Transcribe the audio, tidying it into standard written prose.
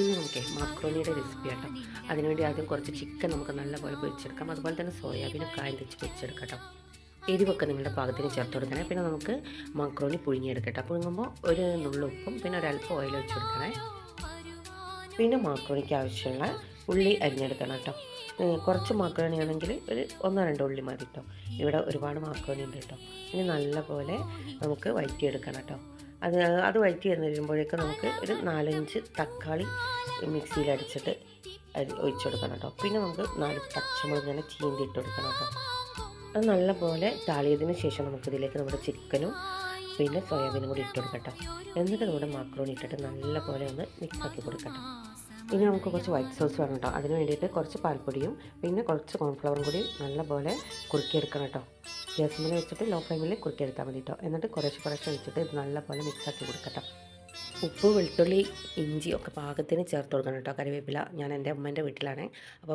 ഇനി നമുക്ക് മാക്രോണിയുടെ റെസിപ്പി കേട്ടോ. അതിനുവേണ്ടി ആദ്യം കുറച്ച് ചിക്കൻ നമുക്ക് നല്ലപോലെ പൊരിച്ചെടുക്കാം. അതുപോലെ തന്നെ സോയാബീനും കായം വെച്ച് പൊരിച്ചെടുക്കാം കേട്ടോ. എരിവൊക്കെ നിങ്ങളുടെ പാകത്തിന് ചേർത്ത് കൊടുക്കണേ. പിന്നെ നമുക്ക് മാക്രോണി പുഴുങ്ങിയെടുക്കട്ടെ. പുഴുങ്ങുമ്പോൾ ഒരു നുള്ളുപ്പും പിന്നെ ഒരല്പം ഓയിൽ ഒഴിച്ച് കൊടുക്കണേ. പിന്നെ മാക്രോണിക്ക് ആവശ്യമുള്ള ഉള്ളി അരിഞ്ഞെടുക്കണം കേട്ടോ. കുറച്ച് മാക്രോണി ആണെങ്കിൽ ഒരു ഒന്നോ രണ്ടോ ഉള്ളി മതി കേട്ടോ. ഇവിടെ ഒരുപാട് മാക്രോണി ഉണ്ട് കേട്ടോ. ഇനി നല്ലപോലെ നമുക്ക് വഴറ്റിയെടുക്കണം കേട്ടോ. അത് വഴറ്റി വരുമ്പോഴേക്കും നമുക്ക് ഒരു 4-5 തക്കാളി മിക്സിയിൽ അടിച്ചിട്ട് ഒഴിച്ചു കൊടുക്കണം കേട്ടോ. പിന്നെ നമുക്ക് 4 പച്ചമുളക് ഇങ്ങനെ ചീന്തിയിട്ട് കൊടുക്കണം കേട്ടോ. അത് നല്ലപോലെ താളിയതിന് ശേഷം നമുക്കിതിലേക്ക് നമ്മുടെ ചിക്കനും പിന്നെ സോയാബീനും കൂടി ഇട്ട് കൊടുക്കട്ടോ. എന്നിട്ട് നമ്മുടെ മാക്രോണി ഇട്ടിട്ട് നല്ലപോലെ ഒന്ന് മിക്സാക്കി കൊടുക്കട്ടോ. ഇനി നമുക്ക് കുറച്ച് വൈറ്റ് സോസ് വേണം കേട്ടോ. അതിന് വേണ്ടിയിട്ട് കുറച്ച് പാൽപ്പൊടിയും പിന്നെ കുറച്ച് കോൺഫ്ലവറും കൂടി നല്ലപോലെ കുറുക്കിയെടുക്കണം കേട്ടോ. ഗ്യാസ് മേലെ വെച്ചിട്ട് ലോ ഫ്ലെയിമിൽ കുറുക്കിയെടുത്താൽ മതി കേട്ടോ. എന്നിട്ട് കുറച്ച് ഒഴിച്ചിട്ട് ഇത് നല്ലപോലെ മിക്സാക്കി കൊടുക്കട്ടോ. ഉപ്പ്, വെളുത്തുള്ളി, ഇഞ്ചി ഒക്കെ പാകത്തിന് ചേർത്ത് കൊടുക്കണം കേട്ടോ. കറിവേപ്പില ഞാൻ എൻ്റെ അമ്മേൻ്റെ വീട്ടിലാണ്. അപ്പോൾ